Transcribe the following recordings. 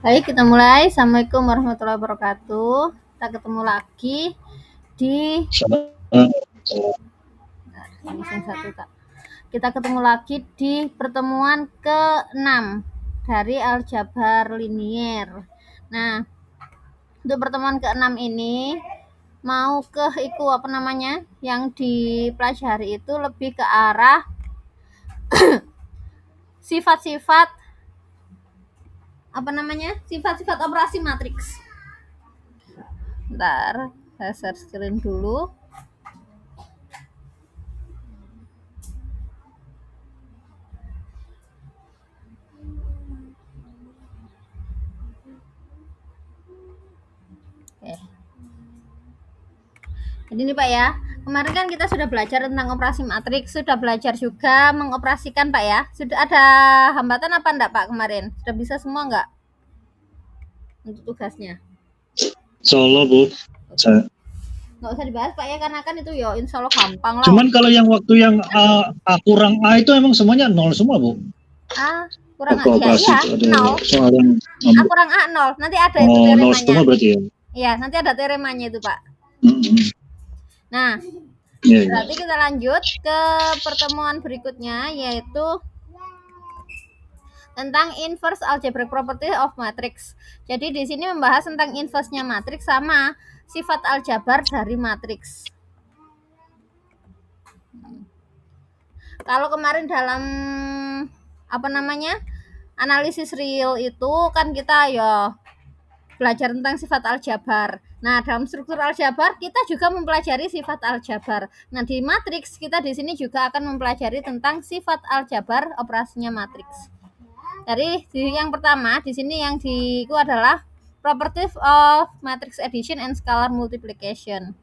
Baik, kita mulai. Assalamualaikum warahmatullahi wabarakatuh. Kita ketemu lagi di Kita ketemu lagi di pertemuan ke-6 dari aljabar linier. Nah, untuk pertemuan ke-6 ini mau yang dipelajari itu lebih ke arah sifat-sifat sifat-sifat operasi matriks. Bentar, saya share screen dulu. Oke. Jadi ini Pak ya, kemarin kan kita sudah belajar tentang operasi matriks, sudah belajar juga mengoperasikan Pak ya. Sudah ada hambatan apa enggak Pak kemarin? Sudah bisa semua enggak untuk tugasnya? Solo Bu. Nggak usah dibahas Pak ya, karena kan itu ya insya Allah gampang lah. Cuman kalau yang waktu yang A kurang A itu emang semuanya 0 semua Bu? A kurang A, iya 0. A kurang A 0, nanti ada itu teoremanya. 0 semua berarti ya? Iya, nanti ada teoremanya itu Pak. Nah, berarti kita lanjut ke pertemuan berikutnya, yaitu tentang inverse algebraic property of matrix. Jadi di sini membahas tentang inverse-nya matriks sama sifat aljabar dari matriks. Kalau kemarin dalam analisis real itu kan kita ya belajar tentang sifat aljabar. Nah, dalam struktur aljabar kita juga mempelajari sifat aljabar. Nah, di matriks kita di sini juga akan mempelajari tentang sifat aljabar operasinya matriks. Jadi yang pertama di sini yang itu adalah properties of matrix addition and scalar multiplication.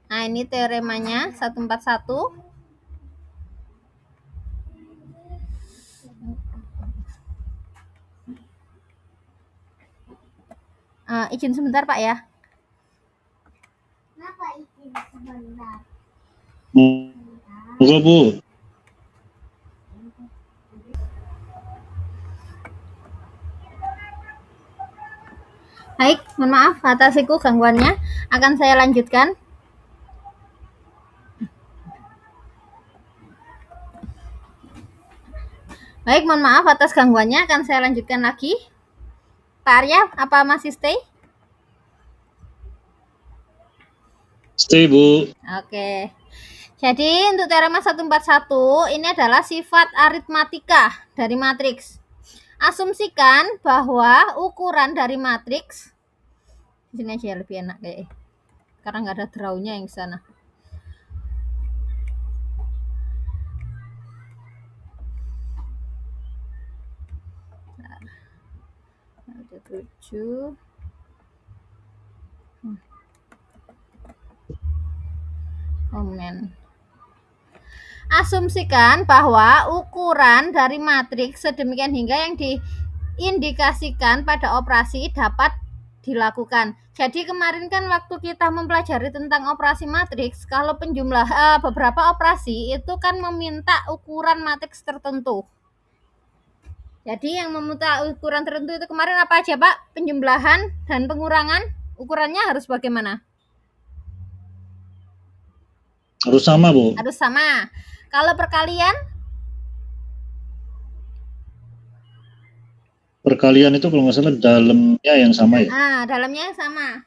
Nah, ini teoremanya 141. Izin sebentar Pak ya. Kenapa izin sebentar? Enggak Bu. Baik, mohon maaf atas gangguannya. Akan saya lanjutkan. Baik, mohon maaf atas gangguannya. Akan saya lanjutkan lagi. Pak Arya, apa masih stay? Stay Bu. Oke. Jadi untuk teorema 141 ini adalah sifat aritmatika dari matriks. Asumsikan bahwa ukuran dari matriks, di sini aja lebih enak kayak, karena nggak ada draw-nya yang di sana. Ada 7. Komen. Asumsikan bahwa ukuran dari matriks sedemikian hingga yang diindikasikan pada operasi dapat dilakukan. Jadi kemarin kan waktu kita mempelajari tentang operasi matriks, kalau beberapa operasi itu kan meminta ukuran matriks tertentu. Jadi yang meminta ukuran tertentu itu kemarin apa aja Pak? Penjumlahan dan pengurangan, ukurannya harus bagaimana? Harus sama Bu. Harus sama. Kalau perkalian? Perkalian itu kalau nggak salah dalamnya yang sama ya? Dalamnya yang sama.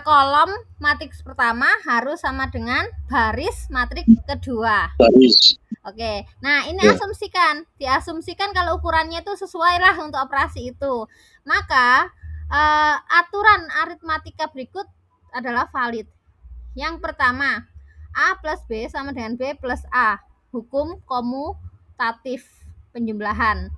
Kolom matriks pertama harus sama dengan baris matriks kedua. Baris. Oke. Nah, ini diasumsikan kalau ukurannya itu sesuai lah untuk operasi itu. Maka aturan aritmatika berikut adalah valid. Yang pertama, A plus B sama dengan B plus A. Hukum komutatif penjumlahan.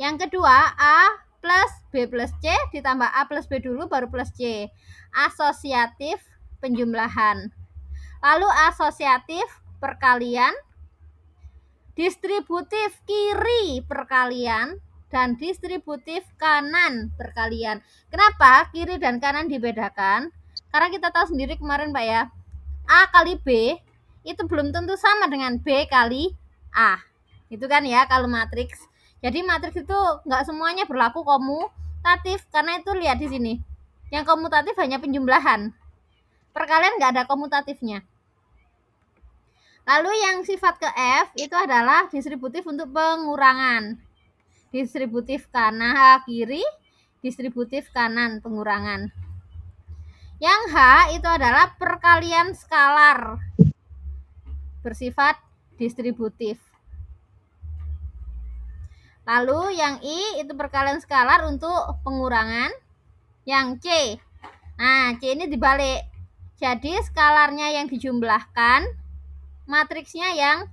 Yang kedua, A plus B plus C ditambah A plus B dulu baru plus C. Asosiatif penjumlahan. Lalu asosiatif perkalian, distributif kiri perkalian, dan distributif kanan perkalian. Kenapa kiri dan kanan dibedakan? Karena kita tahu sendiri kemarin Pak ya, A kali B itu belum tentu sama dengan B kali A. Itu kan ya kalau matriks. Jadi matriks itu nggak semuanya berlaku komutatif, karena itu lihat di sini. Yang komutatif hanya penjumlahan. Perkalian nggak ada komutatifnya. Lalu yang sifat ke F itu adalah distributif untuk pengurangan. Distributif kanan kiri, distributif kanan pengurangan. Yang H itu adalah perkalian skalar bersifat distributif. Lalu yang I itu perkalian skalar untuk pengurangan. Yang C, nah C ini dibalik. Jadi skalarnya yang dijumlahkan, matriksnya yang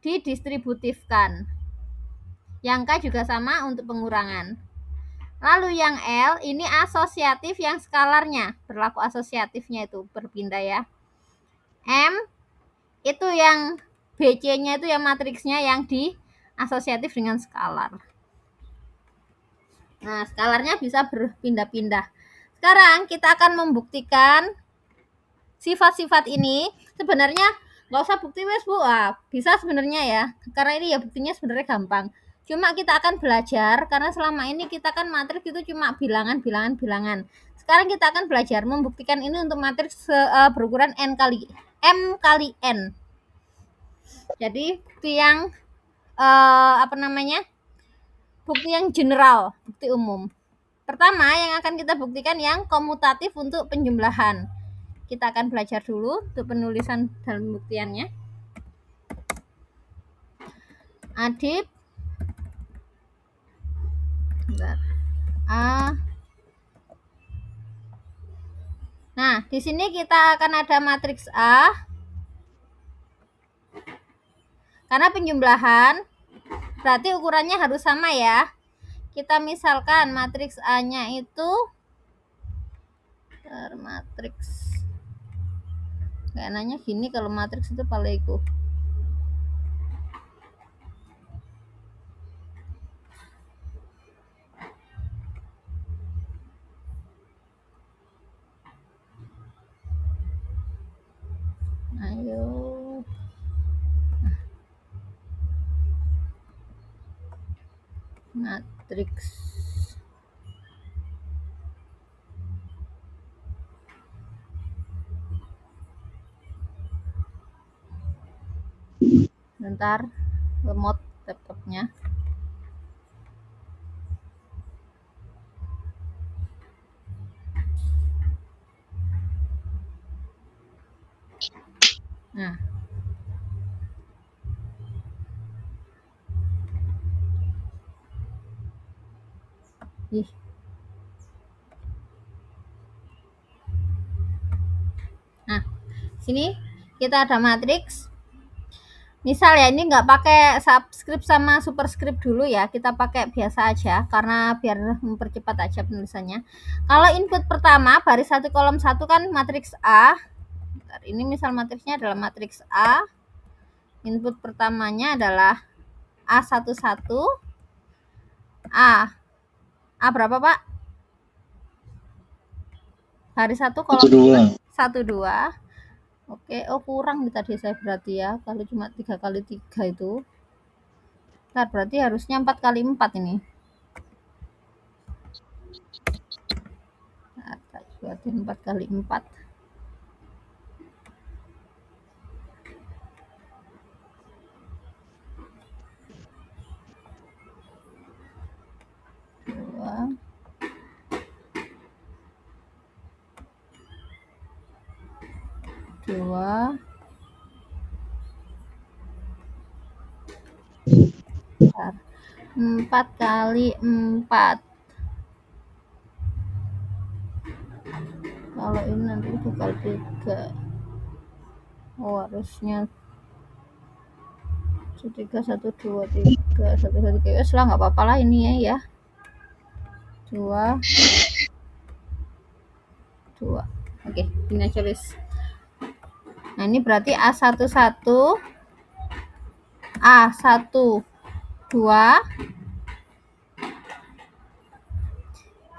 didistributifkan. Yang K juga sama untuk pengurangan. Lalu yang L ini asosiatif, yang skalarnya berlaku asosiatifnya itu berpindah ya. M itu yang BC-nya itu yang matriksnya yang di asosiatif dengan skalar. Nah, skalarnya bisa berpindah-pindah. Sekarang kita akan membuktikan sifat-sifat ini. Sebenarnya nggak usah bukti wes Bu, bisa sebenarnya ya, karena ini ya buktinya sebenarnya gampang. Cuma kita akan belajar, karena selama ini kita kan matriks itu cuma bilangan. Sekarang kita akan belajar membuktikan ini untuk matriks berukuran m kali n. Jadi bukti yang bukti yang general, bukti umum. Pertama yang akan kita buktikan yang komutatif untuk penjumlahan. Kita akan belajar dulu untuk penulisan dalam pembuktiannya. Adip A. Nah, di sini kita akan ada matriks A. Karena penjumlahan berarti ukurannya harus sama ya. Kita misalkan matriks A-nya itu matriks. Kayaknya gini kalau matriks itu paleko. Ayo. Matriks bentar, remote laptopnya. Nah, nah sini kita ada matriks. Misal ya, ini nggak pakai subscript sama superscript dulu ya, kita pakai biasa aja karena biar mempercepat aja penulisannya. Kalau input pertama baris 1 kolom 1 kan matriks A. Ini misal matriksnya adalah matriks A. Input pertamanya adalah A11. A berapa Pak? Baris 1 kolom 12. Oke, kurang tadi saya berarti ya, kalau cuma 3 kali 3 itu. Ntar berarti harusnya 4 kali 4 ini. Nah, berarti 4 kali 4. Dua. 4 kali 4. Kalau ini nanti 2 kali 3. Harusnya 3, 1, 2, 3, 1, 2, 3. Lah nggak apa-apa lah ini ya. 2. Oke, ini aja wis. Nah, ini berarti A11, A12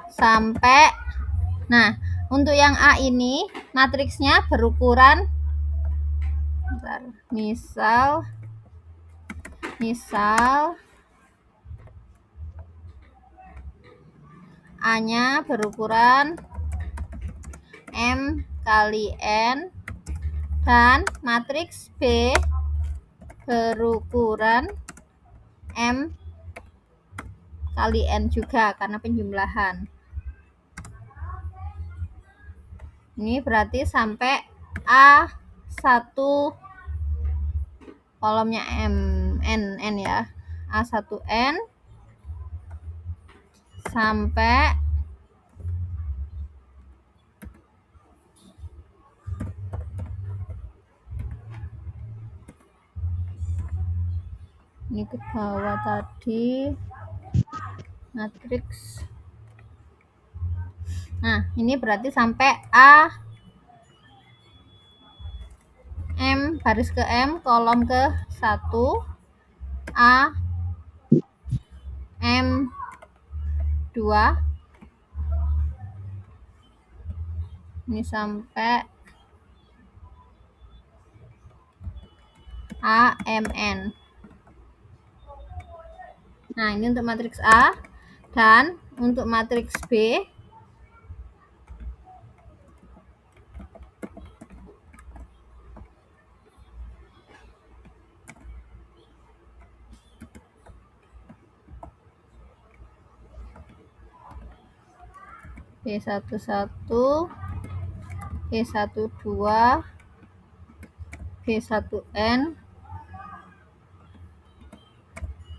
sampai. Nah, untuk yang A ini matriksnya berukuran misal Misal A-nya berukuran M kali N dan matriks B berukuran M kali N juga karena penjumlahan. Ini berarti sampai A1 kolomnya N ya. A1N sampai ini ke bawah tadi matriks. Nah, ini berarti sampai A M baris ke M kolom ke 1 A M 2 ini sampai A M N. Nah, ini untuk matriks A dan untuk matriks B B11 B12 B1N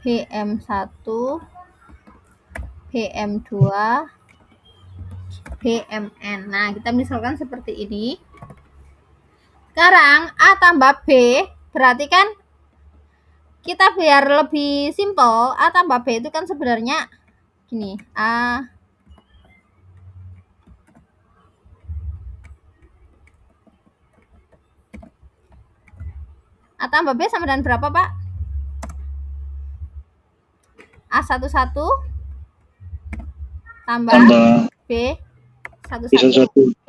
BM1 BM2 BMN. Nah, kita misalkan seperti ini. Sekarang A tambah B berarti kan kita biar lebih simpel, A tambah B itu kan sebenarnya gini, A tambah B sama dengan berapa, Pak? A11 tambah B11.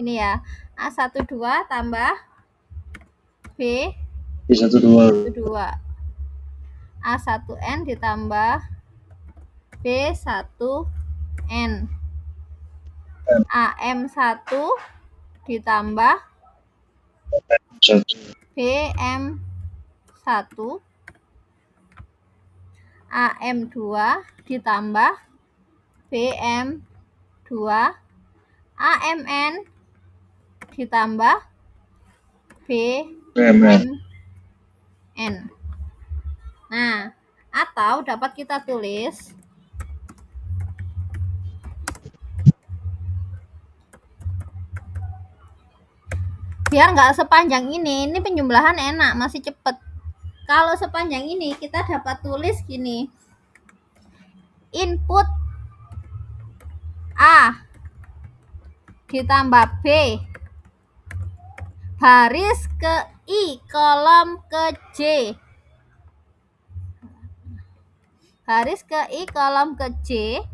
Ini ya. A12 tambah B12. A1N ditambah B1N. AM1 ditambah BM1. AM2 ditambah BM2. AMN ditambah BMN. Nah, atau dapat kita tulis biar nggak sepanjang ini penjumlahan enak, masih cepet. Kalau sepanjang ini kita dapat tulis gini, input A ditambah B baris ke I kolom ke J baris ke I kolom ke J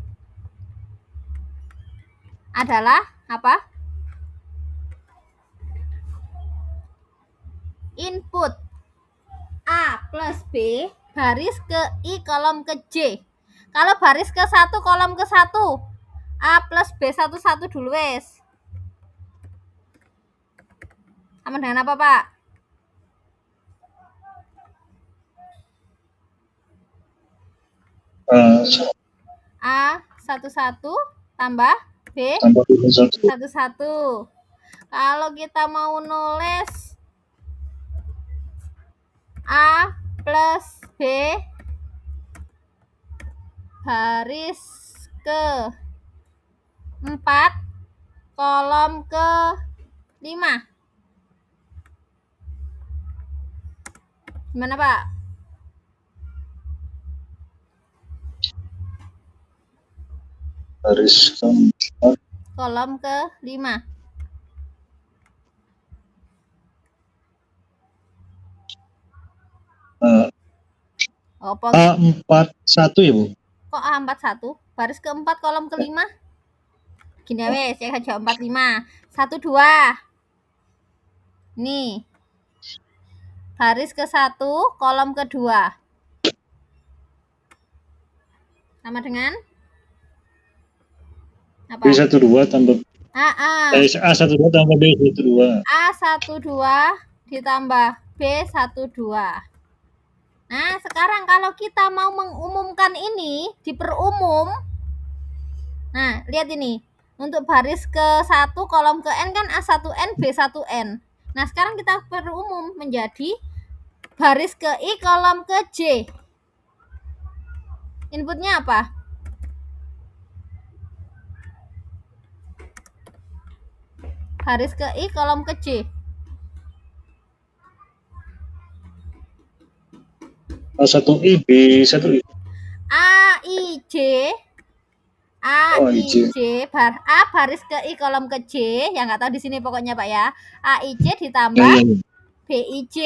adalah apa? Input A plus B baris ke I kolom ke J. Kalau baris ke 1 kolom ke 1 A plus B11 dulu wes. Sama dengan apa, Pak? A11 tambah B11. Kalau kita mau nulis A plus B baris ke 4 kolom ke 5. Gimana, Pak? Baris ke 4 kolom ke 5. A41 ya, Bu? Kok A41? Baris ke 4 kolom ke 5? Gini wes, saya aja 45. 12. Nih. Baris ke 1 kolom ke 2. Sama dengan apa? B12 tambah A12 tambah B12. A12 ditambah B12. Nah, sekarang kalau kita mau mengumumkan ini, diperumum. Nah, lihat ini. Untuk baris ke-1, kolom ke N kan A1N, B1N. Nah, sekarang kita perumum menjadi baris ke I, kolom ke J. Inputnya apa? Baris ke I, kolom ke J. A1I, B1I. AIJ A baris ke I, kolom ke J, yang nggak tahu di sini pokoknya Pak ya. AIJ ditambah BIJ.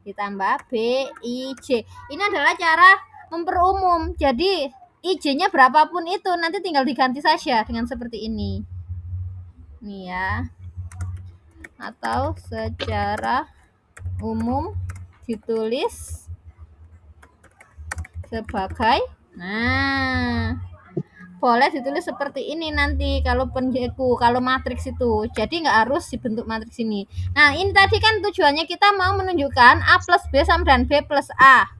Ditambah BIJ. Ini adalah cara memperumum. Jadi IJ-nya berapapun itu nanti tinggal diganti saja dengan seperti ini. Nih ya. Atau secara umum ditulis sebagai, nah, boleh ditulis seperti ini nanti kalau kalau matriks itu. Jadi nggak harus dibentuk matriks ini. Nah, ini tadi kan tujuannya kita mau menunjukkan A plus B sama dengan B plus A.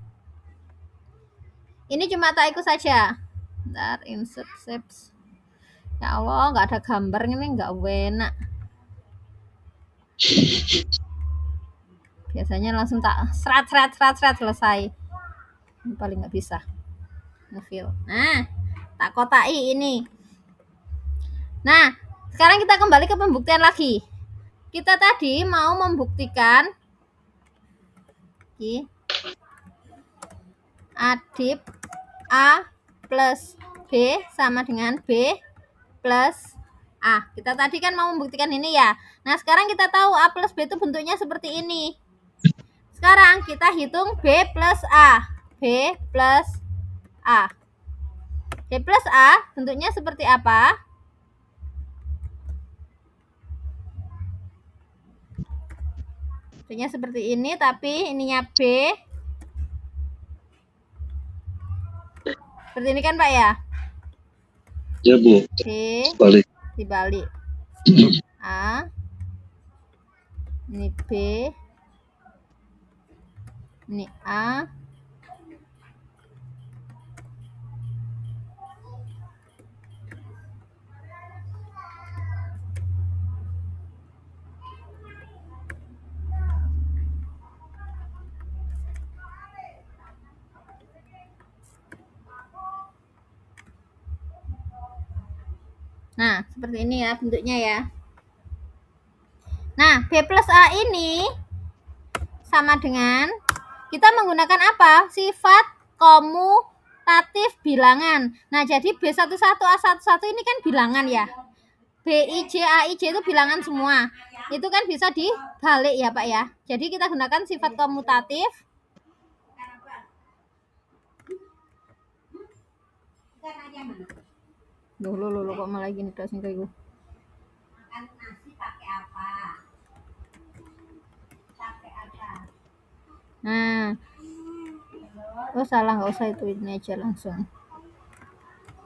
Ini cuma tak ikut saja. Bentar, insert shapes. Ya Allah, nggak ada gambar ini, nggak enak. Biasanya langsung tak serat selesai. Ini paling nggak bisa nge-fill. Nah, tak kotai ini. Nah, sekarang kita kembali ke pembuktian lagi. Kita tadi mau membuktikan adip A plus B sama dengan B plus A. Kita tadi kan mau membuktikan ini ya. Nah, sekarang kita tahu A plus B itu bentuknya seperti ini. Sekarang kita hitung B plus A. B plus A. B plus A bentuknya seperti apa? Bentuknya seperti ini, tapi ininya B. Seperti ini kan Pak ya? Ya Bu. B dibalik. A. Ini B. Ini A. Nah, seperti ini ya bentuknya ya. Nah, B plus A ini sama dengan, kita menggunakan apa? Sifat komutatif bilangan. Nah, jadi B11 A11 ini kan bilangan ya. BIJ AIJ itu bilangan semua. Itu kan bisa dibalik ya Pak ya. Jadi kita gunakan sifat komutatif. Loh, kok malah gini terus nih kayak gue. Makan nasi pakai apa? Pakai apa? Nah, oh salah, nggak usah itu, ini aja langsung.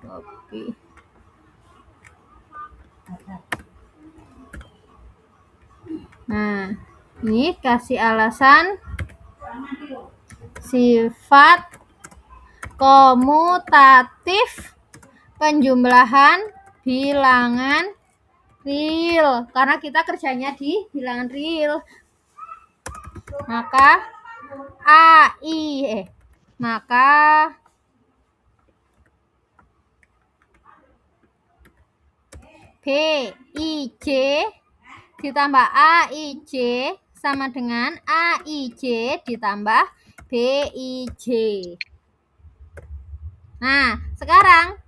Copy. Nah, ini kasih alasan sifat komutatif penjumlahan bilangan real, karena kita kerjanya di bilangan real. Maka BIJ ditambah AIJ sama dengan AIJ ditambah BIJ. Nah, sekarang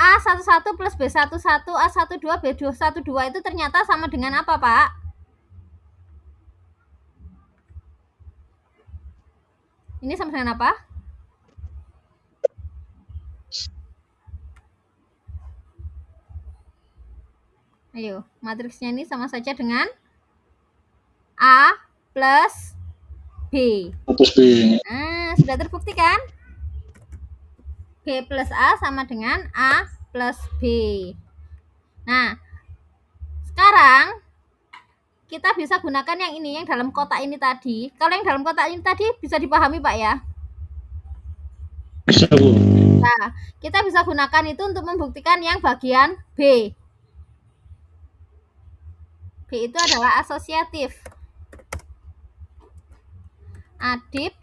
A11 plus B11, A12, B12 itu ternyata sama dengan apa, Pak? Ini sama dengan apa? Ayo, matriksnya ini sama saja dengan A plus B. A plus B. Nah, sudah terbukti kan? B plus A sama dengan A plus B. Nah, sekarang kita bisa gunakan yang ini, yang dalam kotak ini tadi. Kalau yang dalam kotak ini tadi bisa dipahami, Pak, ya? Bisa, Bu. Nah, kita bisa gunakan itu untuk membuktikan yang bagian B. B itu adalah asosiatif. Adip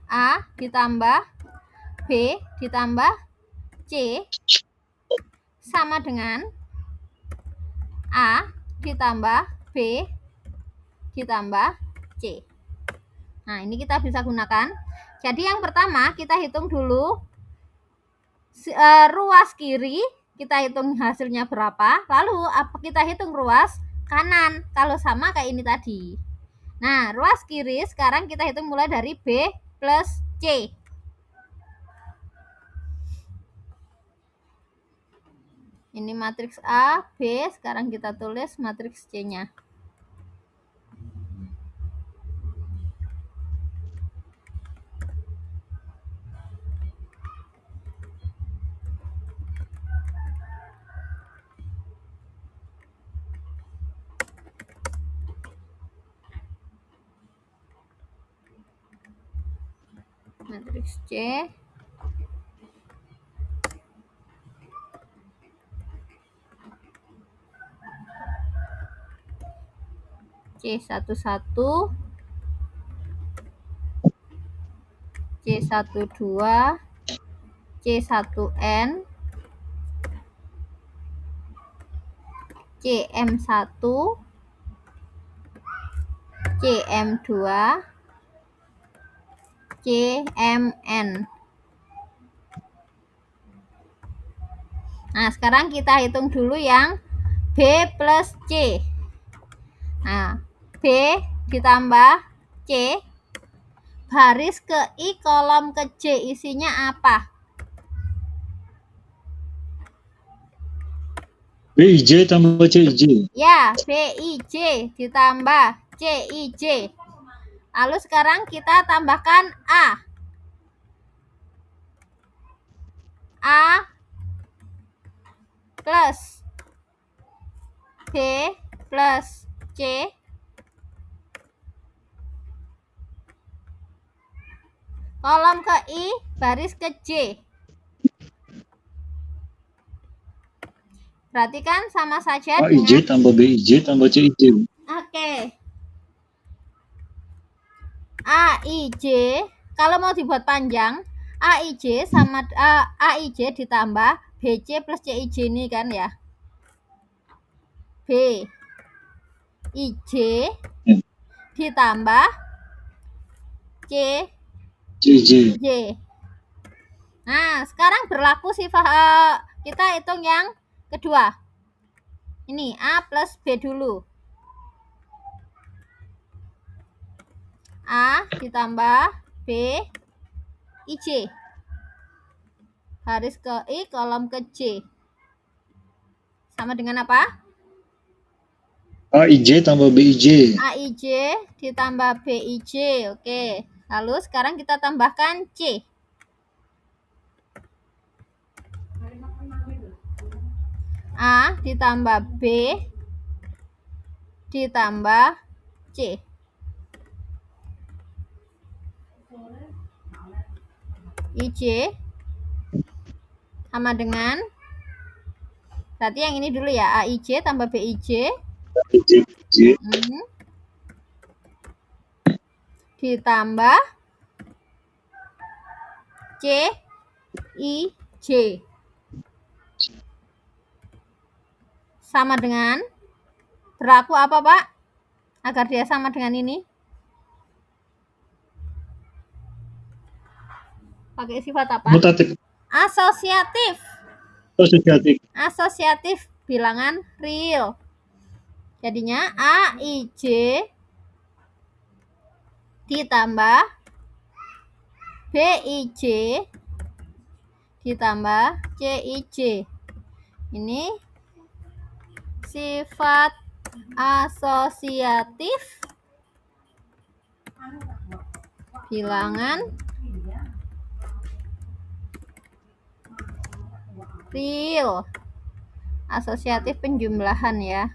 A ditambah B ditambah C sama dengan A ditambah B ditambah C. Nah, ini kita bisa gunakan. Jadi yang pertama kita hitung dulu ruas kiri, kita hitung hasilnya berapa. Lalu kita hitung ruas kanan kalau sama kayak ini tadi. Nah, ruas kiri sekarang kita hitung mulai dari B plus C. Ini matriks A, B, sekarang kita tulis matriks C-nya. Matriks C. C11, C12, C1N, CM1, CM2, CMN. Nah, sekarang kita hitung dulu yang B plus C. Nah, B ditambah C, baris ke I, kolom ke J, isinya apa? BIJ tambah CIJ. Ya, BIJ ditambah CIJ. Lalu sekarang kita tambahkan A. A plus B plus C kolom ke I, baris ke J. Berarti kan sama saja AIJ dengan tambah BIJ tambah CIJ. Oke. AIJ kalau mau dibuat panjang, AIJ sama AIJ ditambah BC plus CIJ ini kan ya. BIJ ditambah CIJ. Nah, sekarang berlaku sifat kita hitung yang kedua. Ini A plus B dulu. A ditambah B IJ. Baris ke I, kolom ke J. Sama dengan apa? AIJ tambah BIJ. AIJ ditambah BIJ. Oke. Lalu sekarang kita tambahkan C. A ditambah B ditambah C. IJ sama dengan, berarti yang ini dulu ya, AIJ tambah BIJ ditambah CIJ sama dengan, berlaku apa Pak agar dia sama dengan ini? Pakai sifat apa? Mutatif. Asosiatif. Asosiatif bilangan real. Jadinya AIJ ditambah BIJ ditambah CIJ. Ini sifat asosiatif bilangan real asosiatif penjumlahan ya.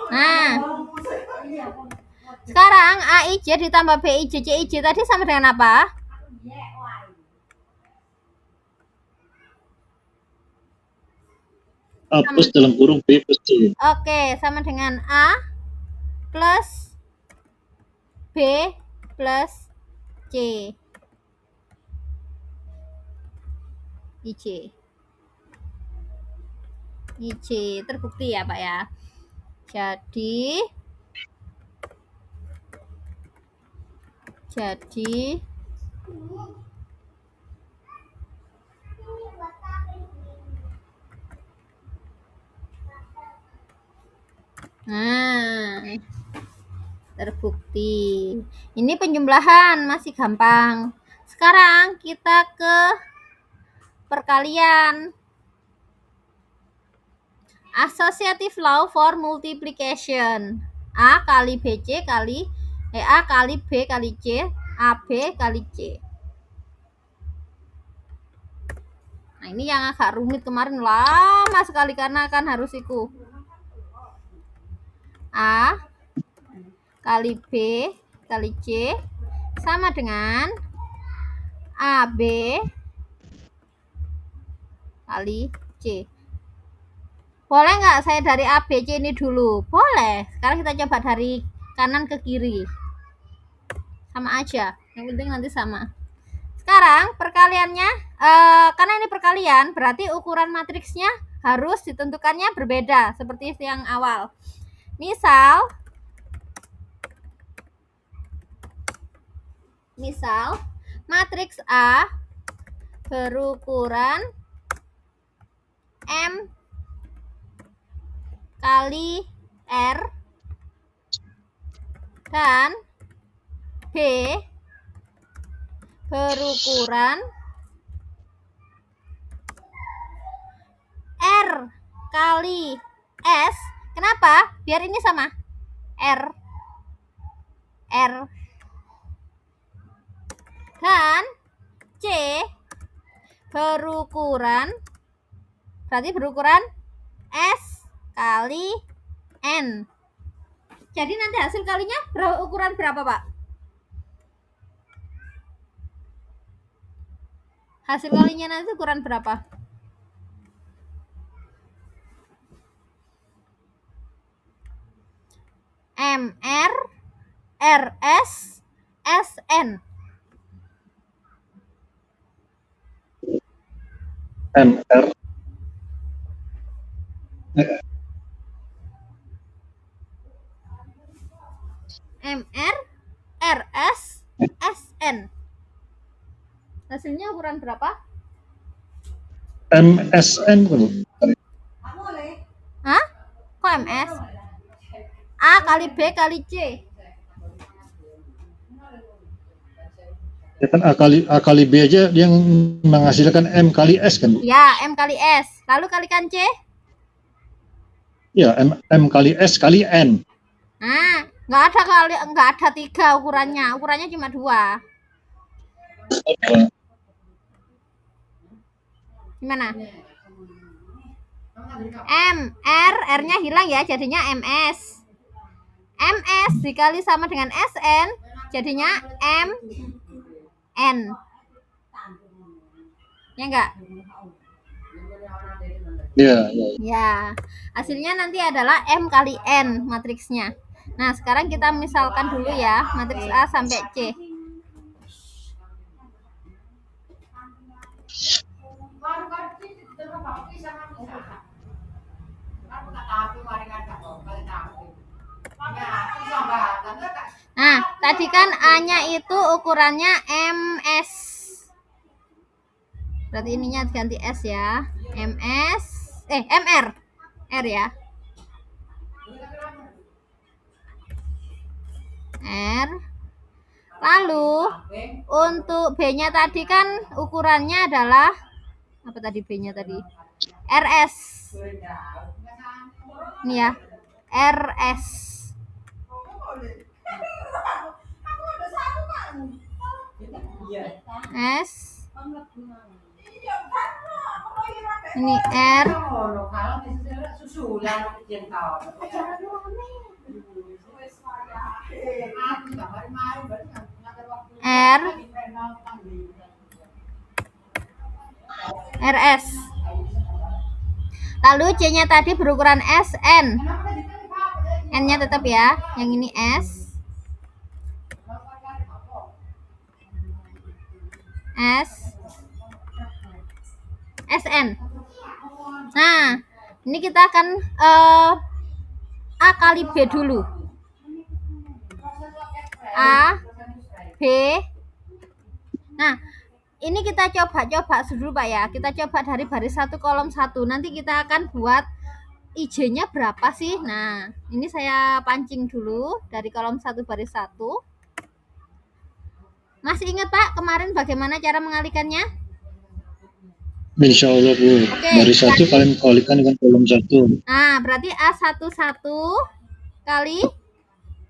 Nah, sekarang AIJ ditambah BIJ CIJ tadi sama dengan apa? A plus dalam kurung B plus C. Oke, sama dengan A plus B plus C. IJ. IJ terbukti ya Pak ya. Jadi nah, terbukti. Ini penjumlahan masih gampang. Sekarang kita ke perkalian. Associative law for multiplication. A kali BC kali A kali B kali C, AB kali C. Nah, ini yang agak rumit kemarin, lama sekali karena kan harus itu. A kali B kali C sama dengan AB kali C. Boleh nggak saya dari ABC ini dulu? Boleh. Sekarang kita coba dari kanan ke kiri. Sama aja. Yang penting nanti sama. Sekarang perkaliannya, karena ini perkalian, berarti ukuran matriksnya harus ditentukannya berbeda. Seperti yang awal. Misal matriks A berukuran M kali R dan B berukuran R kali S. Kenapa? Biar ini sama R dan C berukuran S kali N. Jadi nanti hasil kalinya ukuran berapa Pak? Hasil kalinya nanti ukuran berapa? MR RS SN. MR MR RS SN. Hasilnya ukuran berapa? MSN. Hah? Kok MS? A kali B kali C. Ya kan A kali B aja yang menghasilkan M kali S kan? Ya, M kali S. Lalu kalikan C? Ya, M kali S kali N. Nah, nggak ada 3 ukurannya. Ukurannya cuma 2. Gimana? M, R-nya hilang ya, jadinya MS. MS dikali sama dengan SN, jadinya MN. Ya enggak? Ya, hasilnya nanti adalah M kali N matriksnya. Nah, sekarang kita misalkan dulu ya, matriks A sampai C. Nah, tadi kan A-nya itu ukurannya MS. Berarti ininya ganti S ya. MR. R ya. R. Lalu untuk B-nya tadi kan ukurannya adalah apa tadi B-nya tadi? RS. Ini ya. RS. S, ini R, R, RS. Lalu C-nya tadi berukuran SN. N-nya tetap ya, yang ini S. SN. Nah, ini kita akan A kali B dulu. A, B. Nah, ini kita coba dulu Pak ya. Kita coba dari baris 1 kolom 1. Nanti kita akan buat IJ-nya berapa sih? Nah, ini saya pancing dulu dari kolom 1 baris 1. Masih ingat Pak kemarin bagaimana cara mengalihkannya? Insya Allah Bu. Oke, Baris 1 kalian kalikan dengan kolom 1. Nah, berarti A11 kali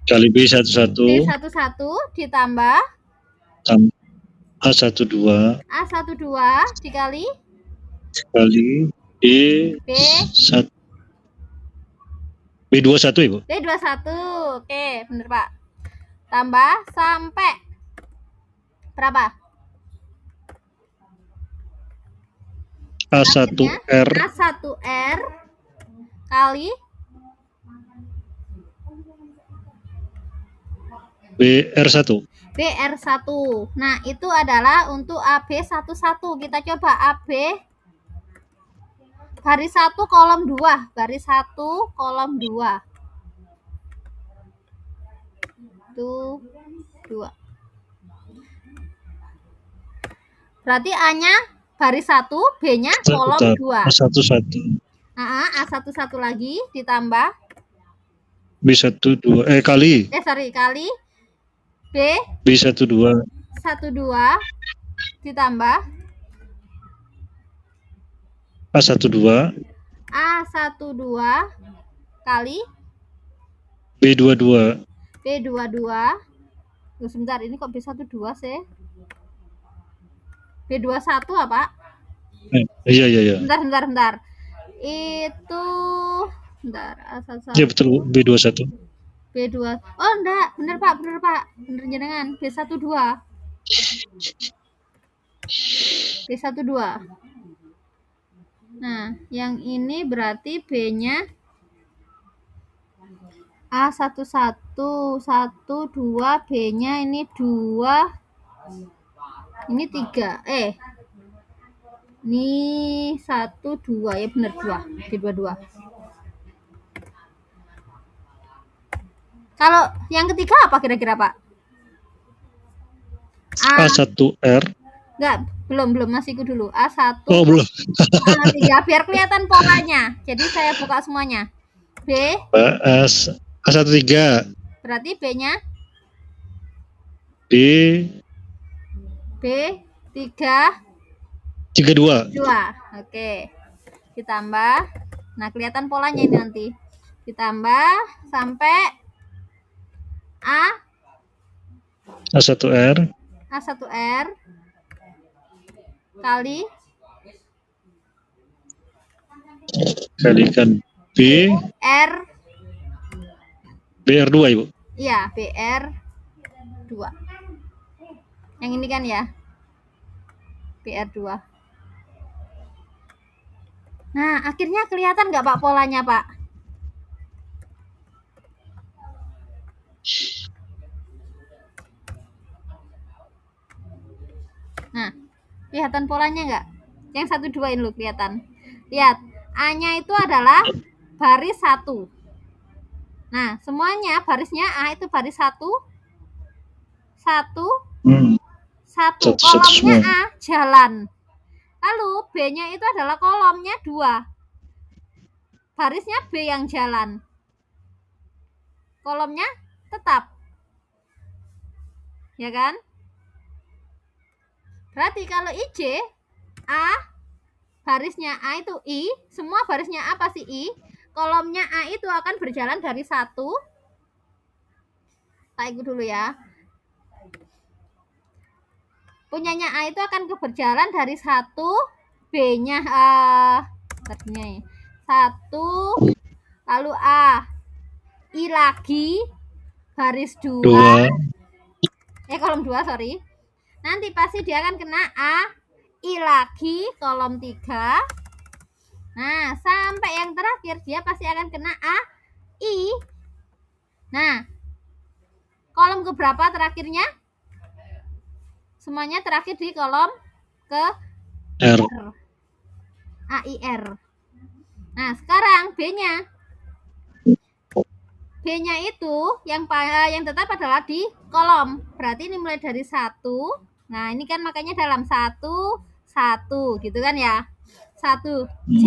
B11 B11 ditambah A12 dikali B21 Ibu. B21. Oke, bener Pak. Tambah sampai berapa? A1R kali BR1. Nah, itu adalah untuk AB11. Kita coba AB baris 1 kolom 2. Baris 1 kolom 2. Itu 2. Berarti A-nya baris 1, B-nya kolom 2. A11. A11 lagi ditambah B12 kali B12 ditambah A12 kali B22. Loh, sebentar, ini kok B12 sih? B21 apa? Iya. Bentar. Itu bentar, A11. Ya betul B21. B2. Oh, enggak, bener Pak. Bener jenengan. B12. Nah, yang ini berarti B-nya A11 2, B-nya ini 2. Ini 3. Ini 1 2 ya, bener 2. B22. Kalau yang ketiga apa kira-kira Pak? A1R. Enggak, belum masih ikut dulu. A1. Oh, belum. A3 biar kelihatan polanya. Jadi saya buka semuanya. A13. Berarti B-nya B32. Oke. Ditambah. Nah, kelihatan polanya ini nanti. Ditambah sampai A1R kali kalikan BR2 Ibu. Iya, BR2. Yang ini kan ya. BR2. Nah, akhirnya kelihatan nggak Pak polanya Pak? Nah, kelihatan polanya nggak? Yang 1 2 ini loh kelihatan. Lihat, A-nya itu adalah baris 1. Nah, semuanya barisnya A itu baris 1. Kolomnya A jalan. Lalu B-nya itu adalah kolomnya 2. Barisnya B yang jalan. Kolomnya tetap. Ya kan? Berarti kalau IJ A barisnya A itu I, semua barisnya A pasti I. Kolomnya A itu akan berjalan dari 1. Tak ikut dulu ya. punyanya A itu akan berjalan dari 1 B-nya tadinya 1 lalu A I lagi baris 2 kolom 2 sorry. Nanti pasti dia akan kena A I lagi kolom 3. Nah, sampai yang terakhir dia pasti akan kena A I. Nah, kolom keberapa terakhirnya? Semuanya terakhir di kolom ke R. AIR. Nah, sekarang B-nya. B-nya itu yang tetap adalah di kolom. Berarti ini mulai dari 1. Nah, ini kan makanya dalam 1 1 gitu kan ya. 1 J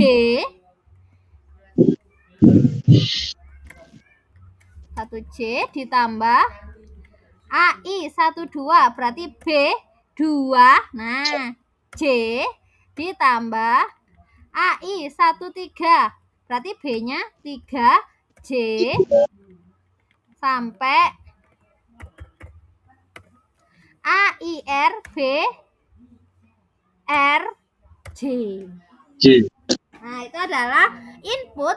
1 J ditambah AI 1 2 berarti B 2. Nah, J ditambah AI 1 3 berarti B-nya 3 J sampai AIR B R J. Nah, itu adalah input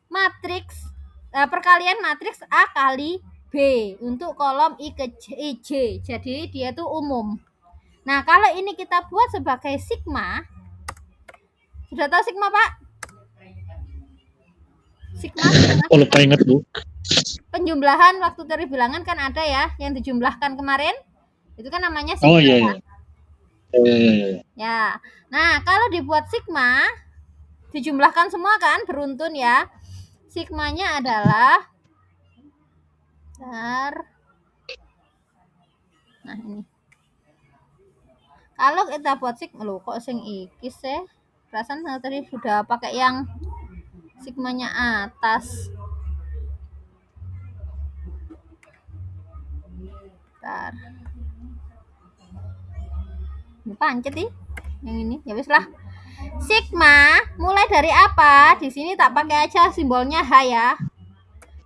matriks perkalian matriks A kali B untuk kolom I ke J. Jadi dia itu umum. Nah, kalau ini kita buat sebagai sigma. Sudah tahu sigma, Pak? Sigma. Oh, lupa ingat, Bu. Penjumlahan waktu teori bilangan kan ada ya yang dijumlahkan kemarin. Itu kan namanya sigma. Oh iya. Ya. Nah, kalau dibuat sigma dijumlahkan semua kan beruntun ya. Sigmanya adalah nah ini. Kalau kita buat sigma loh kok sing iki sih. Perasaan tadi sudah pakai yang sigmanya atas. Bentar. Ini pancet nih. Yang ini ya wis lah. Sigma mulai dari apa? Di sini tak pakai aja simbolnya H ya.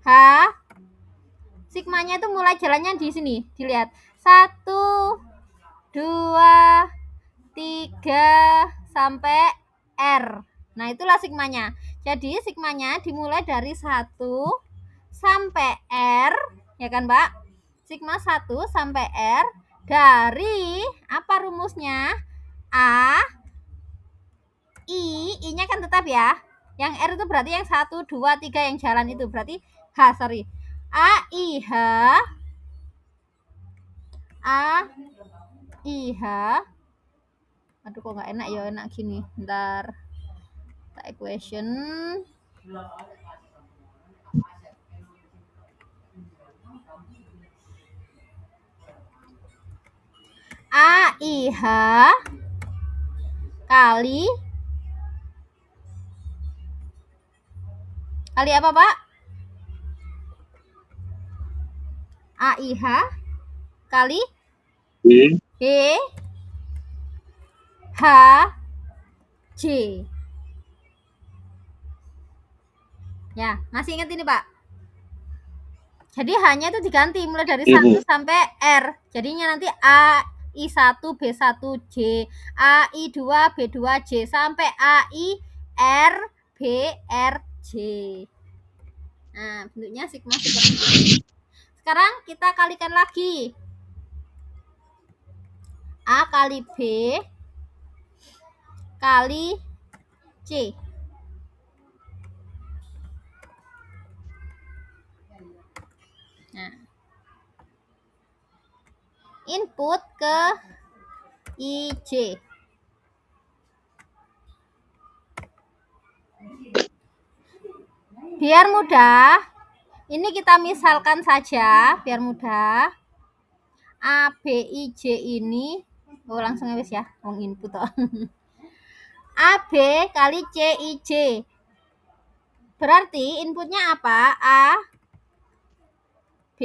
H. Sigmanya itu mulai jalannya di sini. Dilihat. 1 2 3 sampai R. Nah, itulah sigmanya. Jadi sigmanya dimulai dari 1 sampai R, ya kan, Mbak? Sigma 1 sampai R dari apa rumusnya? A I-nya kan tetap ya. Yang R itu berarti yang 1 2 3 yang jalan itu berarti sorry. A I H aduh kok nggak enak ya, enak gini. Bentar. Equation AIH kali apa, Pak? AIH kali B H J. Ya, masih ingat ini, Pak? Jadi H-nya itu diganti mulai dari 1 sampai R. Jadinya nanti A I1 B1 J, AI2 B2 J sampai AI R B R J. Nah, bentuknya sigma seperti ini. Sekarang kita kalikan lagi. A kali B kali C. Nah, input ke IJ. Biar mudah, ini kita misalkan saja biar mudah. A B I J ini langsung habis ya, input toh. A B kali C I J. Berarti inputnya apa? A B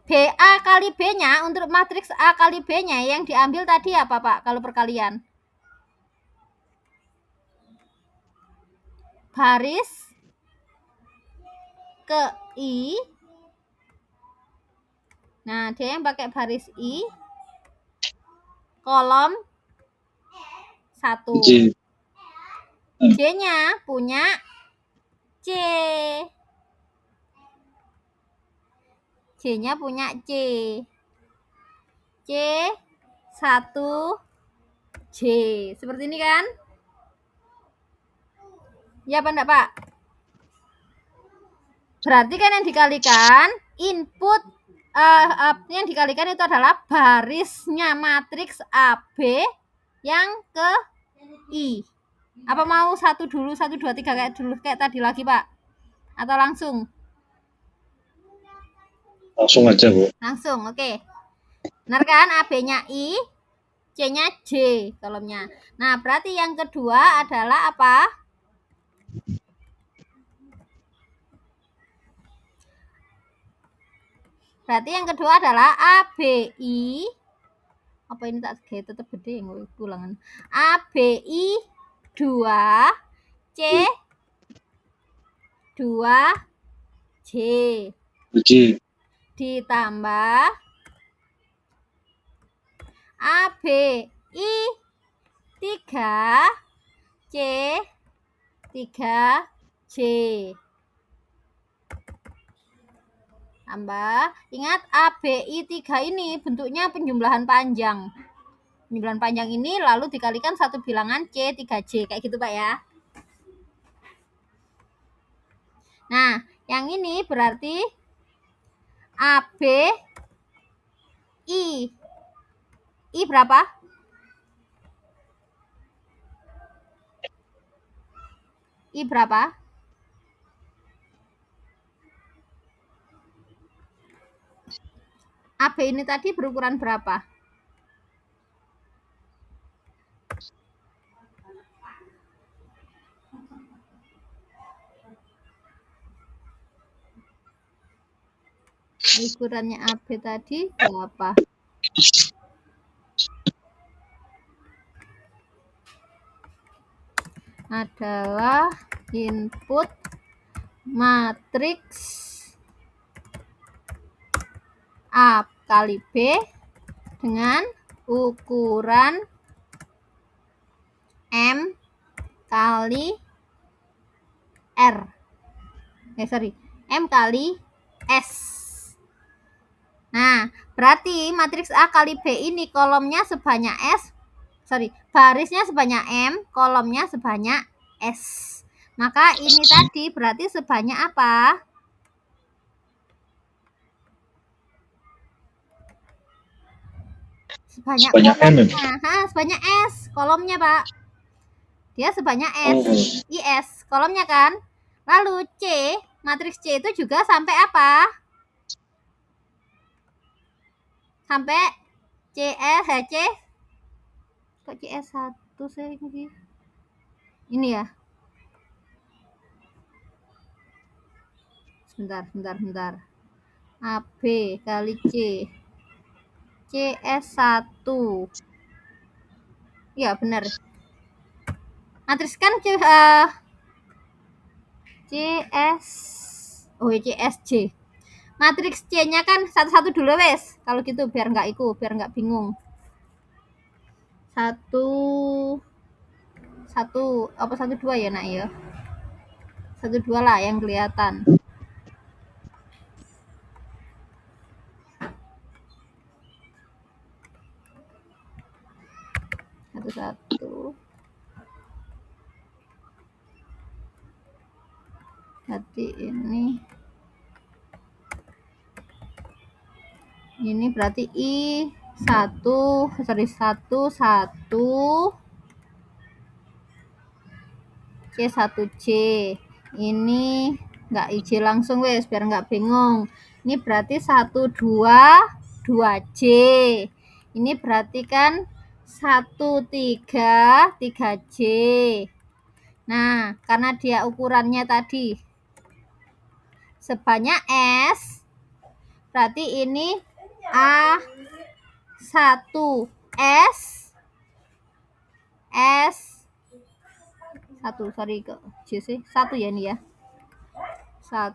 BA kali B-nya untuk matriks A kali B-nya yang diambil tadi apa, Pak? Kalau perkalian. Baris ke I Nah, dia yang pakai baris I, kolom 1. J. J-nya punya C. J-nya punya C. C 1 J. Seperti ini kan? Ya apa enggak, Pak? Berarti kan yang dikalikan input yang dikalikan itu adalah barisnya matriks AB yang ke I. Apa mau 1 dulu, 1, 2, 3 kayak tadi lagi, Pak? Atau langsung? Langsung aja, Bu. Langsung, oke. Benar kan? AB-nya I, C-nya J kolomnya. Nah, berarti yang kedua adalah apa? Berarti yang kedua adalah ABI. Apa ini tak tetap gede yang ulangan. ABI 2 C 2 J ditambah ABI 3 C 3 J. Tambah, ingat ABI 3 ini bentuknya penjumlahan panjang. Penjumlahan panjang ini lalu dikalikan satu bilangan C 3J. Kayak gitu, Pak ya. Nah, yang ini berarti ABI. I berapa? I berapa? AB ini tadi berukuran berapa? Ukurannya AB tadi berapa? Adalah input matriks A kali B dengan ukuran M kali R. M kali S. Nah, berarti matriks A kali B ini kolomnya sebanyak barisnya sebanyak M, kolomnya sebanyak S. Maka ini tadi berarti sebanyak apa? Sebanyak kolomnya. Sebanyak S kolomnya, Pak. Dia sebanyak S. IS kolomnya kan. Lalu C, matriks C itu juga sampai apa? Sampai CS, C. Kok CS1 saya ini? Ini ya. Sebentar. AB kali C. CS1. Ya, benar. Matriks kan CS. Oh, CSJ. Matriks C-nya kan satu-satu dulu, wes. Kalau gitu biar nggak bingung. Satu apa 1 2 ya, Nak ya? 1 2 lah yang kelihatan. Satu. Berarti ini berarti I1 C1J. Ini enggak IJ langsung wes biar enggak bingung. Ini berarti 1 2 2J. Ini berarti kan 1 3 3J. Nah, karena dia ukurannya tadi sebanyak S, berarti ini A1 S 1 1 ya ini ya. 1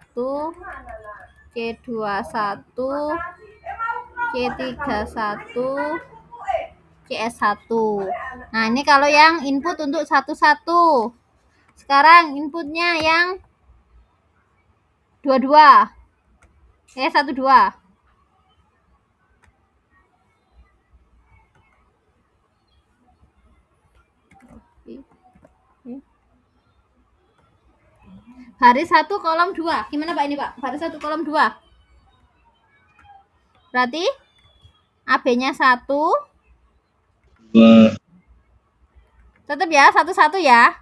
C21 C31, CS1. Nah, ini kalau yang input untuk 11. Sekarang inputnya yang 22. 12. Baris 1 kolom 2. Gimana Pak ini Pak? Baris 1 kolom 2. Berarti AB-nya 1. Tetap ya, 1 ya.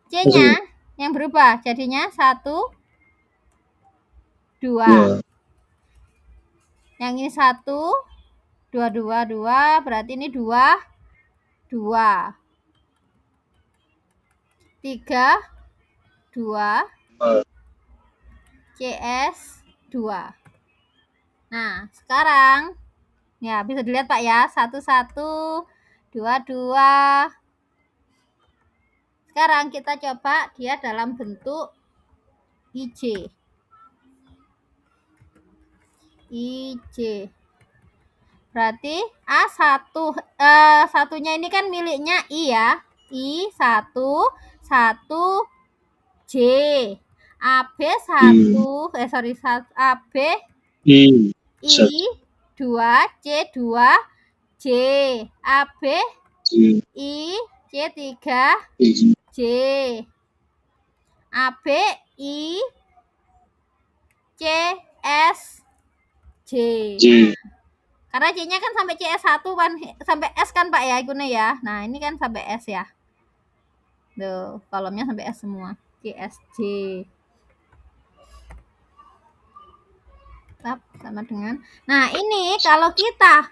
C-nya yang berubah jadinya 1 2. Yang ini 1 2 2 2, berarti ini 2 2. 3 2 CS 2. Nah, sekarang ya bisa dilihat Pak ya, 1 1 2 2. Sekarang kita coba dia dalam bentuk IJ. Berarti A1 satunya ini kan miliknya I ya. I1 1 J. AB1 AB I 2 C2 J. AB I C3 J. AB I CS J. Karena C-nya kan sampai CS1 kan, sampai S kan Pak ya ikunnya ya. Nah, ini kan sampai S ya. Tuh, kolomnya sampai S semua. CSJ. Tetap sama dengan. Nah, ini kalau kita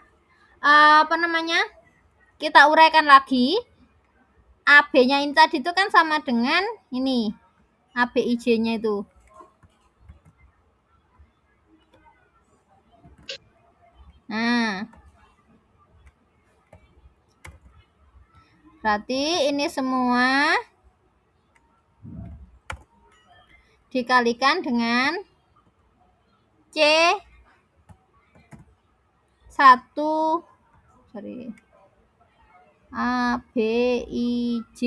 kita uraikan lagi, AB-nya ini tadi itu kan sama dengan ini. ABIJ-nya itu. Nah, berarti ini semua dikalikan dengan C1 ABIJ.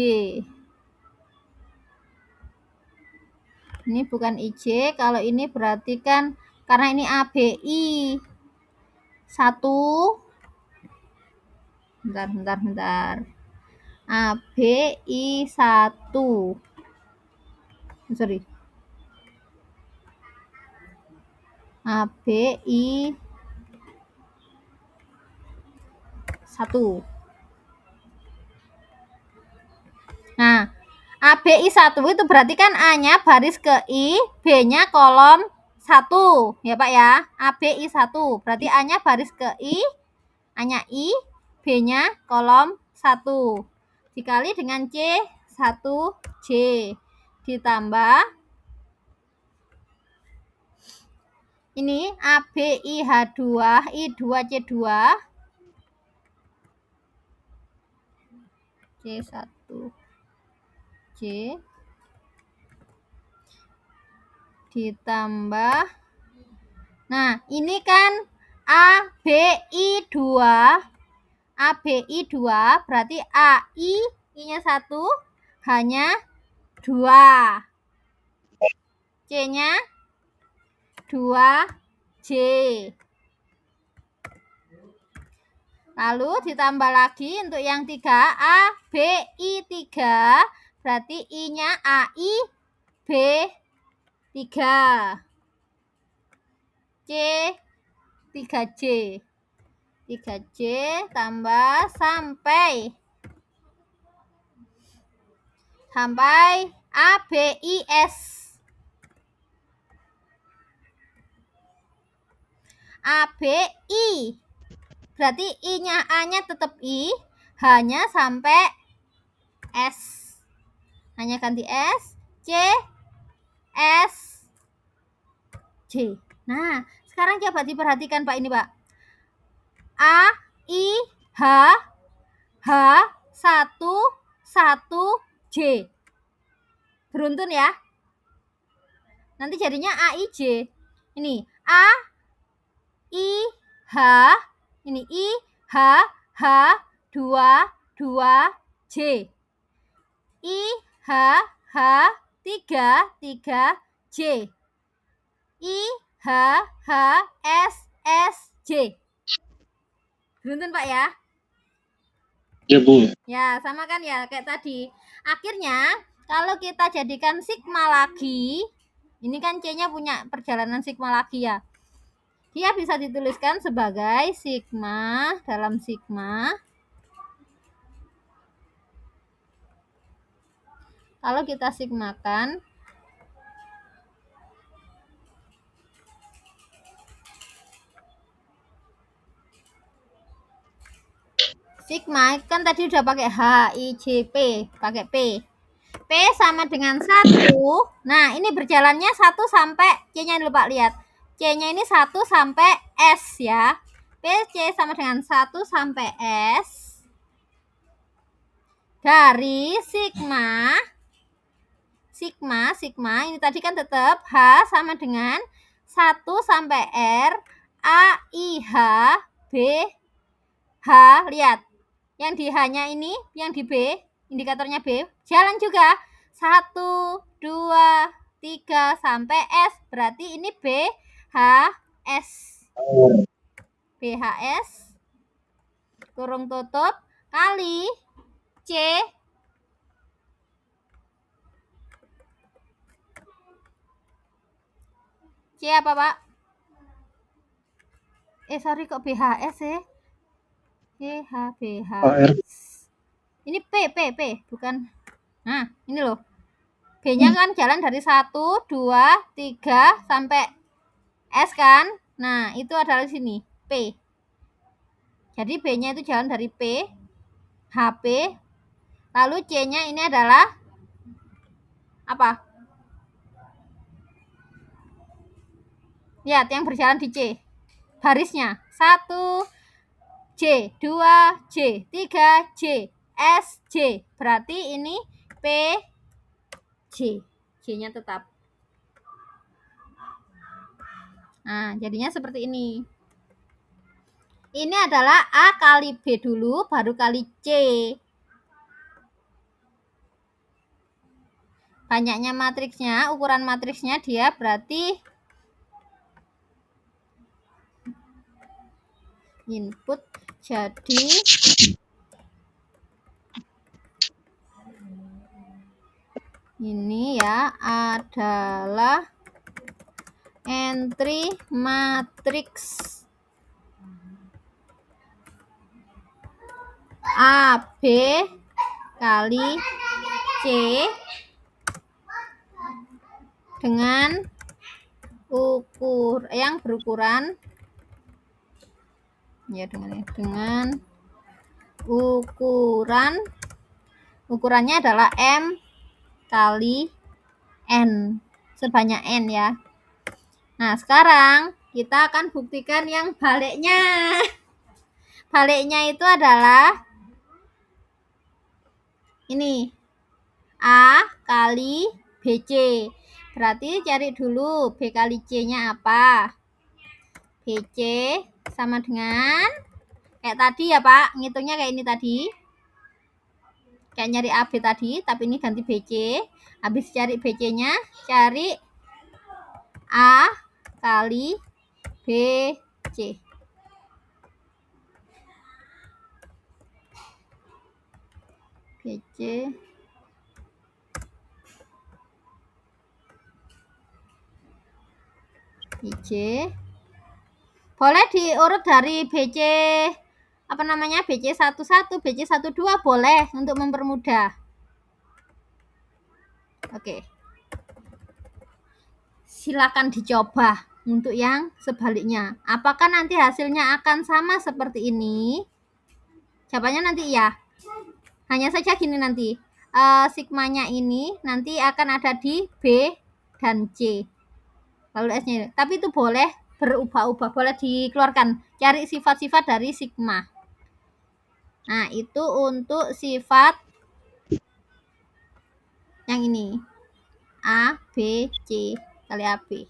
Ini bukan IJ, kalau ini berarti kan karena ini ABI 1. Bentar. ABI 1. ABI 1. Nah, ABI 1 itu berarti kan A-nya baris ke I, B-nya kolom 1. Ya Pak ya. ABI 1. Berarti A-nya baris ke I, A-nya I, B-nya kolom 1. Dikali dengan C1J. Ditambah ini ABIH2, I2C2. C1J ditambah, nah ini kan ABI2 berarti AI I-nya 1, H-nya 2, C-nya 2J. Lalu ditambah lagi untuk yang 3 ABI3 berarti I-nya AI B3 C3J 3J tambah sampai ABIS. ABI berarti I-nya A-nya tetap I, H-nya sampai S. Hanya ganti S, C, S, J. Nah, sekarang coba diperhatikan Pak ini Pak. A, I, H, 1, 1, J. Beruntun ya. Nanti jadinya AIJ. Ini A, I, H, ini I, H, 2 J. I, H, 3 J. I, H, S, J. Beruntun Pak ya? Ya Bu. Ya, sama kan ya kayak tadi. Akhirnya kalau kita jadikan sigma lagi, ini kan C-nya punya perjalanan sigma lagi ya. Dia bisa dituliskan sebagai sigma dalam sigma. Kalau kita sigmakan, sigma kan tadi udah pakai H, I, J, P, pakai P. P sama dengan 1. Nah, ini berjalannya 1 sampai C-nya dulu Pak, lihat. C-nya ini 1 sampai S ya. PC sama dengan 1 sampai S dari sigma ini tadi kan tetap H sama dengan 1 sampai R A, I, H, B, H. Lihat, yang di H-nya ini, yang di B, indikatornya B, jalan juga 1, 2, 3 sampai S. Berarti ini BHS. BHS kurung tutup kali C apa Pak? Sorry kok BHS ya? BH. Ini P bukan. Nah, ini loh. B-nya kan jalan dari 1, 2, 3 sampai S kan? Nah, itu adalah sini P. Jadi B-nya itu jalan dari P, HP, lalu C-nya ini adalah apa? Lihat yang berjalan di C. Barisnya 1 J, 2 J, 3 J, S J. Berarti ini P J. J-nya tetap. Nah, jadinya seperti ini. Ini adalah A kali B dulu, baru kali C. Banyaknya matriksnya, ukuran matriksnya dia berarti input jadi ini ya adalah entry matriks AB kali C dengan yang berukuran ya dengan ukurannya adalah M kali N, sebanyak N ya. Nah, sekarang kita akan buktikan yang baliknya. Baliknya itu adalah ini A kali BC. Berarti cari dulu B kali C-nya apa. BC sama dengan kayak tadi ya Pak, ngitungnya kayak ini tadi. Kayak nyari AB tadi, tapi ini ganti BC. Habis cari BC-nya, cari A kali BC. BC BC boleh diurut dari BC apa namanya BC 11 BC 12 boleh untuk mempermudah. Oke, silakan dicoba untuk yang sebaliknya. Apakah nanti hasilnya akan sama seperti ini? Jawabannya nanti ya. Hanya saja gini nanti, sigmanya ini nanti akan ada di B dan C. Lalu S-nya. Tapi itu boleh berubah-ubah, boleh dikeluarkan. Cari sifat-sifat dari sigma. Nah, itu untuk sifat yang ini. A, B, C kali AB.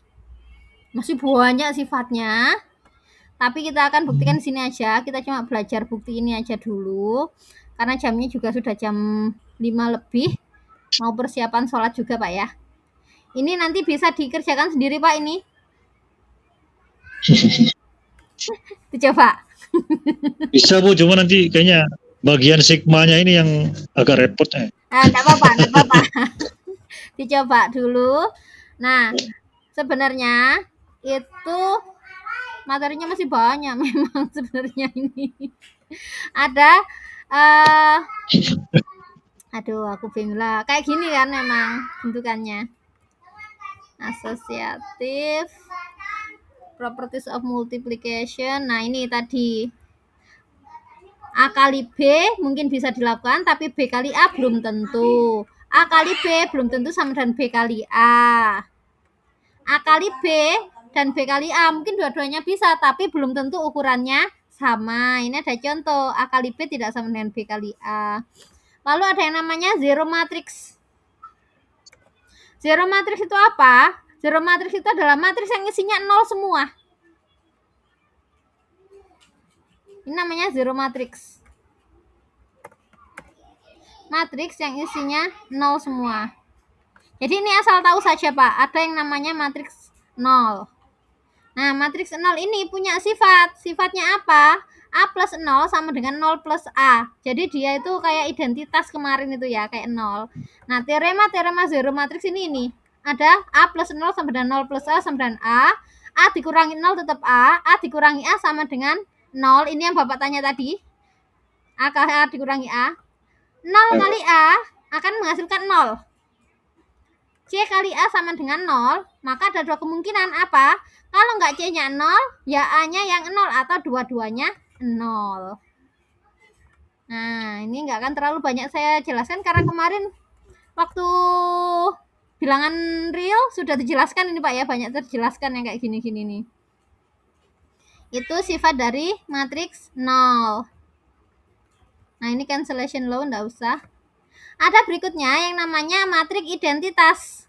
Masih banyak sifatnya. Tapi kita akan buktikan di sini aja. Kita cuma belajar bukti ini aja dulu. Karena jamnya juga sudah jam 5 lebih. Mau persiapan sholat juga, Pak ya. Ini nanti bisa dikerjakan sendiri, Pak, ini. Dicoba. Bisa Bu, cuma nanti kayaknya bagian sigmanya ini yang agak repot. Enggak apa-apa. Dicoba dulu. Nah, sebenarnya itu materinya masih banyak memang sebenarnya ini. Ada aduh aku bingung lah. Kayak gini kan memang bentukannya. Asosiatif, properties of multiplication. Nah, ini tadi A kali B mungkin bisa dilakukan, tapi B kali A belum tentu. A kali B belum tentu sama dengan B kali A. A kali B dan B kali A mungkin dua-duanya bisa, tapi belum tentu ukurannya sama. Ini ada contoh, A kali B tidak sama dengan B kali A. Lalu ada yang namanya zero matrix. Zero matrix itu apa? Zero matrix itu adalah matriks yang isinya 0 semua. Ini namanya zero matrix. Matriks yang isinya 0 semua. Jadi ini asal tahu saja, Pak. Ada yang namanya matriks 0. Nah, matriks 0 ini punya sifat. Sifatnya apa? A plus 0 sama dengan 0 plus A. Jadi dia itu kayak identitas kemarin itu ya, kayak 0. Nah, teorema zero matriks ini. Ada A plus 0 sama dengan 0 plus A sama dengan A dikurangi 0 tetap A dikurangi A sama dengan 0. Ini yang Bapak tanya tadi. A dikurangi A. 0 kali A akan menghasilkan 0. C kali A sama dengan 0, maka ada dua kemungkinan apa? Kalau nggak C-nya 0, ya A-nya yang 0 atau dua-duanya 0. Nah, ini nggak akan terlalu banyak saya jelaskan karena kemarin waktu bilangan real sudah dijelaskan ini Pak ya, banyak terjelaskan yang kayak gini-gini nih. Itu sifat dari matriks 0. Nah, ini cancellation law nggak usah. Ada berikutnya yang namanya matriks identitas.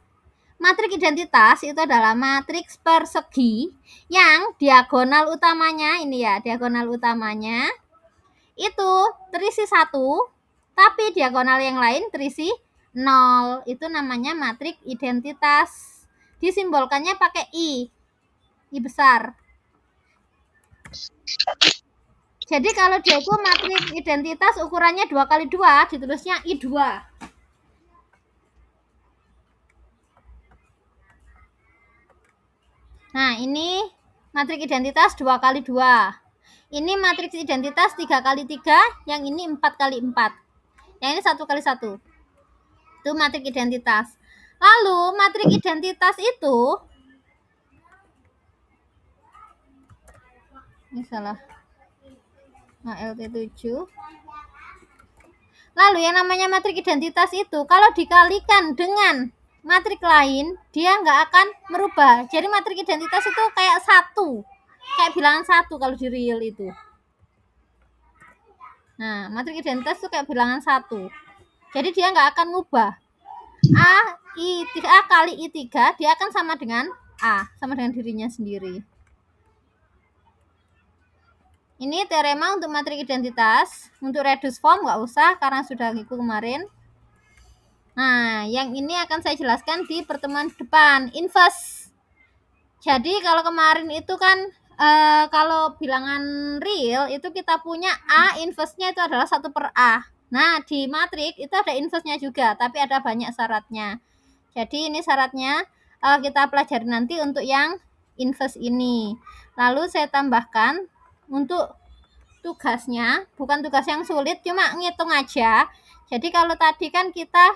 Matriks identitas itu adalah matriks persegi yang diagonal utamanya ini ya, diagonal utamanya itu terisi 1, tapi diagonal yang lain terisi 0. Itu namanya matriks identitas. Disimbolkannya pakai I besar. Jadi kalau dia itu matriks identitas ukurannya 2 kali 2, ditulisnya I2. Nah, ini matriks identitas 2 kali 2. Ini matriks identitas 3 kali 3, yang ini 4 kali 4. Yang ini 1 kali 1. Itu matriks identitas. Lalu matriks identitas itu ini salah. LT7. Lalu yang namanya matriks identitas itu kalau dikalikan dengan matriks lain, dia nggak akan merubah. Jadi matriks identitas itu kayak 1. Kayak bilangan 1 kalau di real itu. Nah, matriks identitas itu kayak bilangan 1. Jadi dia nggak akan ngubah. A kali I3, dia akan sama dengan A, sama dengan dirinya sendiri. Ini teorema untuk matriks identitas. Untuk reduce form nggak usah karena sudah ngikut kemarin. Nah, yang ini akan saya jelaskan di pertemuan depan. Inverse. Jadi kalau kemarin itu kan kalau bilangan real itu kita punya A inverse-nya itu adalah 1 per A. Nah, di matriks itu ada inverse-nya juga, tapi ada banyak syaratnya. Jadi ini syaratnya kita pelajari nanti untuk yang inverse ini. Lalu saya tambahkan untuk tugasnya, bukan tugas yang sulit, cuma ngitung aja. Jadi kalau tadi kan kita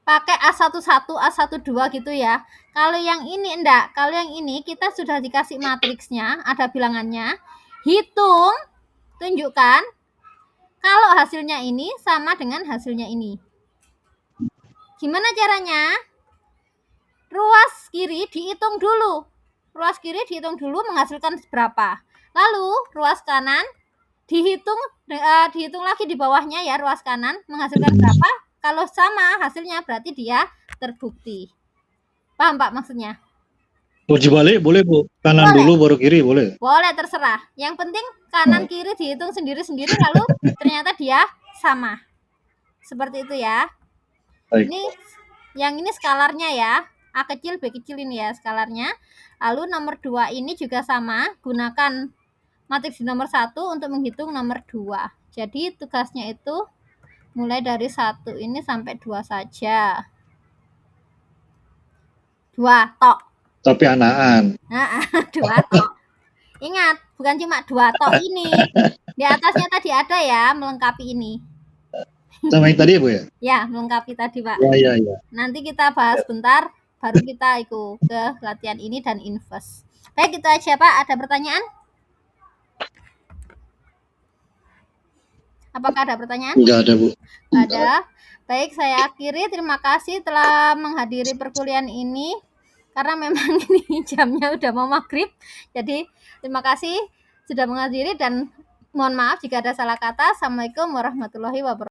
pakai A11, A12 gitu ya. Kalau yang ini enggak, kalau yang ini kita sudah dikasih matriksnya, ada bilangannya. Hitung, tunjukkan kalau hasilnya ini sama dengan hasilnya ini. Gimana caranya? Ruas kiri dihitung dulu. Ruas kiri dihitung dulu menghasilkan berapa. Lalu ruas kanan dihitung lagi di bawahnya ya, ruas kanan menghasilkan berapa. Kalau sama hasilnya berarti dia terbukti. Paham Pak maksudnya? Uji balik boleh Bu? Kanan Boleh. dulu baru kiri boleh? Boleh, terserah. Yang penting kanan kiri dihitung sendiri-sendiri lalu ternyata dia sama. Seperti itu ya. Baik. Ini yang ini skalarnya ya. A kecil, B kecil ini ya skalarnya. Lalu nomor 2 ini juga sama. Gunakan matriks di nomor 1 untuk menghitung nomor 2. Jadi tugasnya itu mulai dari 1 ini sampai 2 saja. 2 tok. Tapi anaan. Nah, 2 tok. Ingat, bukan cuma 2 tok ini. Di atasnya tadi ada ya, melengkapi ini. Sama yang tadi ya Bu ya? Ya, melengkapi tadi Pak. Ya. Nanti kita bahas bentar, baru kita ikut ke latihan ini dan invest. Baik, itu aja Pak. Ada pertanyaan? Apakah ada pertanyaan? Enggak ada Bu. Ada. Baik, saya akhiri. Terima kasih telah menghadiri perkuliahan ini. Karena memang ini jamnya udah mau maghrib. Jadi, terima kasih sudah menghadiri dan mohon maaf jika ada salah kata. Assalamualaikum warahmatullahi wabarakatuh.